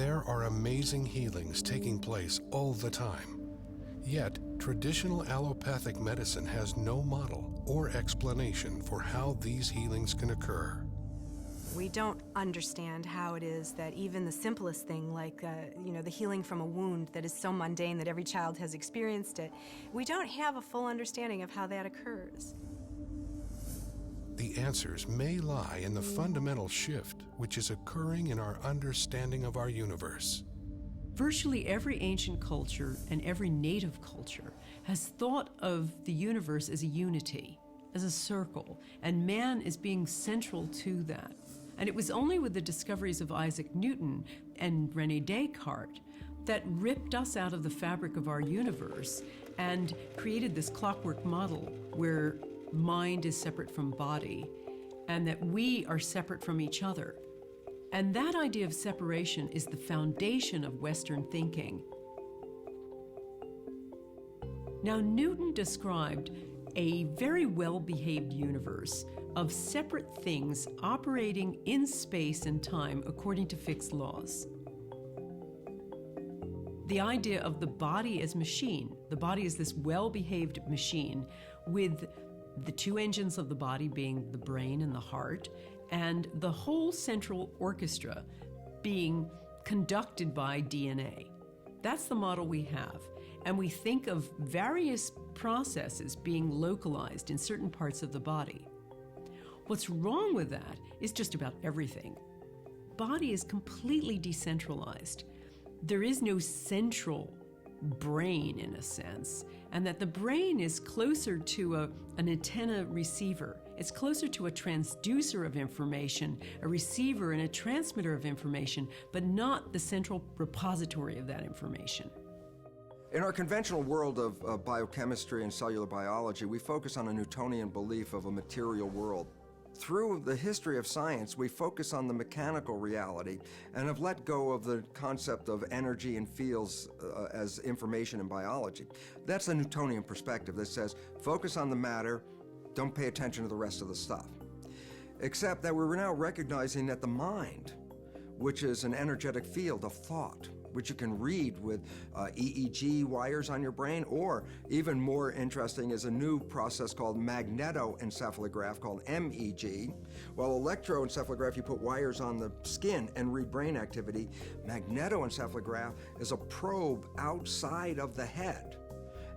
There are amazing healings taking place all the time. Yet, traditional allopathic medicine has no model or explanation for how these healings can occur. We don't understand how it is that even the simplest thing, like the healing from a wound that is so mundane that every child has experienced it, we don't have a full understanding of how that occurs. The answers may lie in the fundamental shift which is occurring in our understanding of our universe. Virtually every ancient culture and every native culture has thought of the universe as a unity, as a circle, and man as being central to that. And it was only with the discoveries of Isaac Newton and René Descartes that ripped us out of the fabric of our universe and created this clockwork model where mind is separate from body and that we are separate from each other. And that idea of separation is the foundation of Western thinking. Now, Newton described a very well-behaved universe of separate things operating in space and time according to fixed laws. The idea of the body as machine. The body is this well-behaved machine with the two engines of the body being the brain and the heart, and the whole central orchestra being conducted by DNA. That's the model we have. And we think of various processes being localized in certain parts of the body. What's wrong with that is just about everything. Body is completely decentralized. There is no central brain, in a sense, and that the brain is closer to an antenna receiver. It's closer to a transducer of information, a receiver and a transmitter of information, but not the central repository of that information. In our conventional world of biochemistry and cellular biology, we focus on a Newtonian belief of a material world. Through the history of science, we focus on the mechanical reality and have let go of the concept of energy and fields as information in biology. That's the Newtonian perspective that says, focus on the matter, don't pay attention to the rest of the stuff. Except that we're now recognizing that the mind, which is an energetic field of thought, which you can read with EEG wires on your brain, or even more interesting is a new process called magnetoencephalograph called MEG. While electroencephalograph, you put wires on the skin and read brain activity, magnetoencephalograph is a probe outside of the head,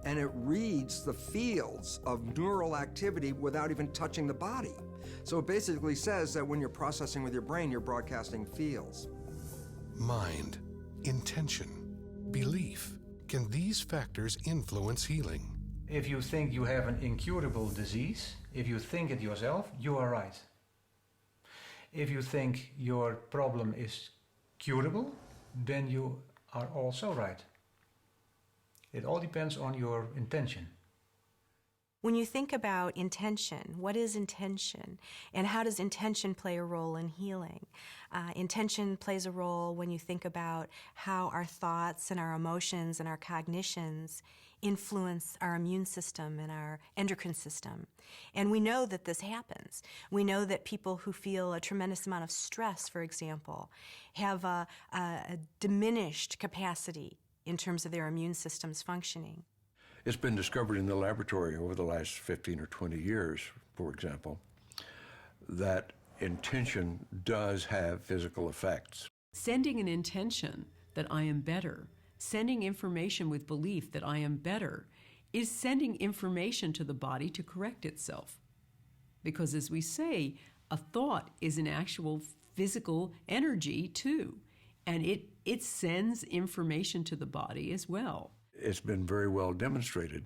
and it reads the fields of neural activity without even touching the body. So it basically says that when you're processing with your brain, you're broadcasting fields. Mind, intention, belief. Can these factors influence healing? If you think you have an incurable disease, if you think it yourself, you are right. If you think your problem is curable, then you are also right. It all depends on your intention. When you think about intention, what is intention? And how does intention play a role in healing? Intention plays a role when you think about how our thoughts and our emotions and our cognitions influence our immune system and our endocrine system. And we know that this happens. We know that people who feel a tremendous amount of stress, for example, have a diminished capacity in terms of their immune systems functioning. It's been discovered in the laboratory over the last 15 or 20 years, for example, that intention does have physical effects. Sending an intention that I am better, sending information with belief that I am better, is sending information to the body to correct itself. Because as we say, a thought is an actual physical energy too, and it sends information to the body as well. It's been very well demonstrated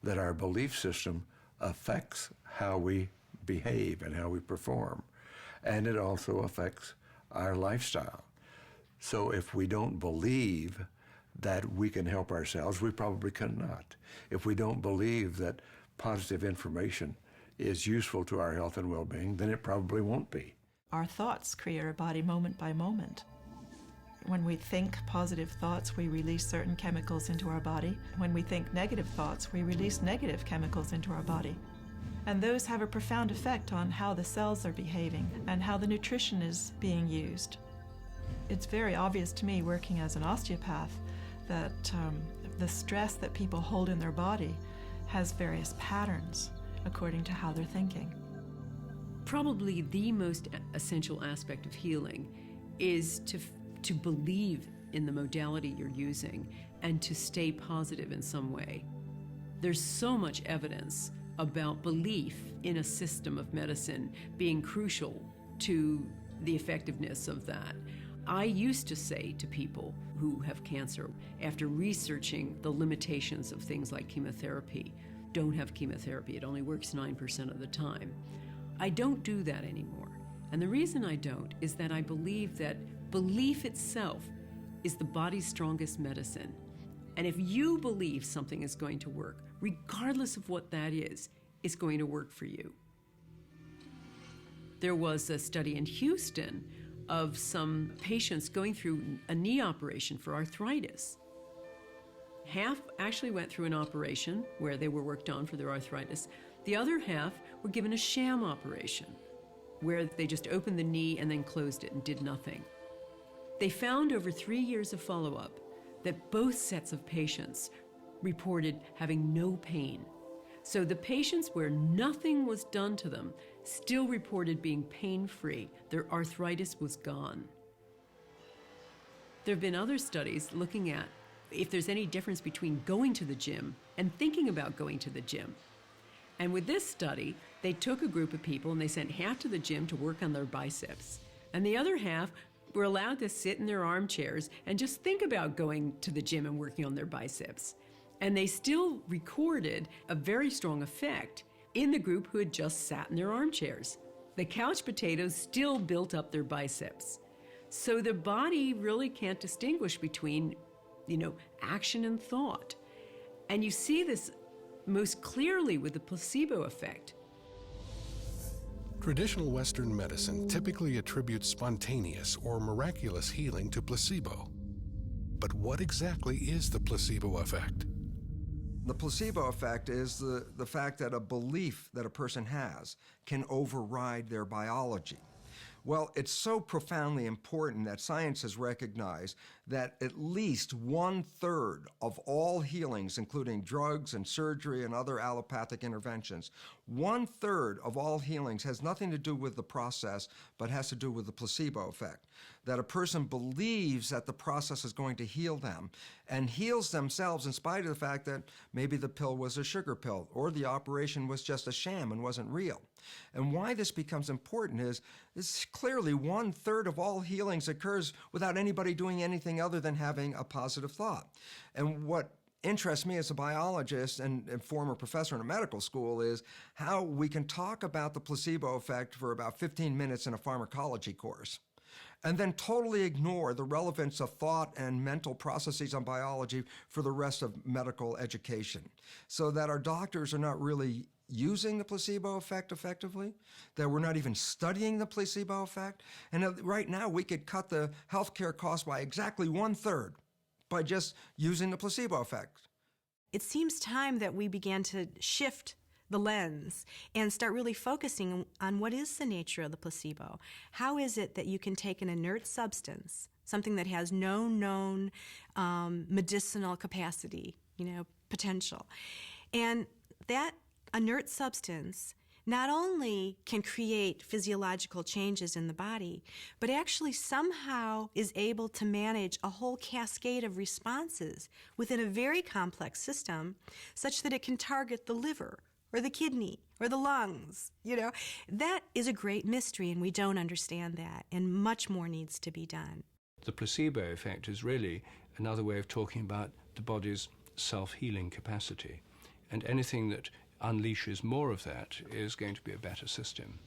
that our belief system affects how we behave and how we perform, and it also affects our lifestyle. So if we don't believe that we can help ourselves, we probably cannot. If we don't believe that positive information is useful to our health and well-being, then it probably won't be. Our thoughts create our body moment by moment. When we think positive thoughts, we release certain chemicals into our body. When we think negative thoughts, we release negative chemicals into our body. And those have a profound effect on how the cells are behaving and how the nutrition is being used. It's very obvious to me, working as an osteopath, that the stress that people hold in their body has various patterns according to how they're thinking. Probably the most essential aspect of healing is to believe in the modality you're using and to stay positive in some way. There's so much evidence about belief in a system of medicine being crucial to the effectiveness of that. I used to say to people who have cancer, after researching the limitations of things like chemotherapy, don't have chemotherapy, it only works 9% of the time. I don't do that anymore. And the reason I don't is that I believe that belief itself is the body's strongest medicine. And if you believe something is going to work, regardless of what that is, it's going to work for you. There was a study in Houston of some patients going through a knee operation for arthritis. Half actually went through an operation where they were worked on for their arthritis. The other half were given a sham operation where they just opened the knee and then closed it and did nothing. They found over 3 years of follow-up that both sets of patients reported having no pain. So the patients where nothing was done to them still reported being pain-free. Their arthritis was gone. There have been other studies looking at if there's any difference between going to the gym and thinking about going to the gym. And with this study, they took a group of people and they sent half to the gym to work on their biceps. And the other half were allowed to sit in their armchairs and just think about going to the gym and working on their biceps. And they still recorded a very strong effect in the group who had just sat in their armchairs. The couch potatoes still built up their biceps. So the body really can't distinguish between, action and thought. And you see this most clearly with the placebo effect. Traditional Western medicine typically attributes spontaneous or miraculous healing to placebo. But what exactly is the placebo effect? The placebo effect is the fact that a belief that a person has can override their biology. Well, it's so profoundly important that science has recognized that at least 1/3 of all healings, including drugs and surgery and other allopathic interventions, 1/3 of all healings has nothing to do with the process, but has to do with the placebo effect. That a person believes that the process is going to heal them and heals themselves in spite of the fact that maybe the pill was a sugar pill or the operation was just a sham and wasn't real. And why this becomes important is clearly 1/3 of all healings occurs without anybody doing anything other than having a positive thought. And what interests me as a biologist and former professor in a medical school is how we can talk about the placebo effect for about 15 minutes in a pharmacology course, and then totally ignore the relevance of thought and mental processes on biology for the rest of medical education, so that our doctors are not really using the placebo effect effectively, that we're not even studying the placebo effect. And right now we could cut the healthcare costs by exactly 1/3 by just using the placebo effect. It seems time that we began to shift the lens and start really focusing on what is the nature of the placebo. How is it that you can take an inert substance, something that has no known medicinal capacity, potential, and that inert substance not only can create physiological changes in the body, but actually somehow is able to manage a whole cascade of responses within a very complex system, such that it can target the liver or the kidney or the lungs. That is a great mystery, and we don't understand that, and much more needs to be done. The placebo effect is really another way of talking about the body's self-healing capacity, and anything that unleashes more of that is going to be a better system.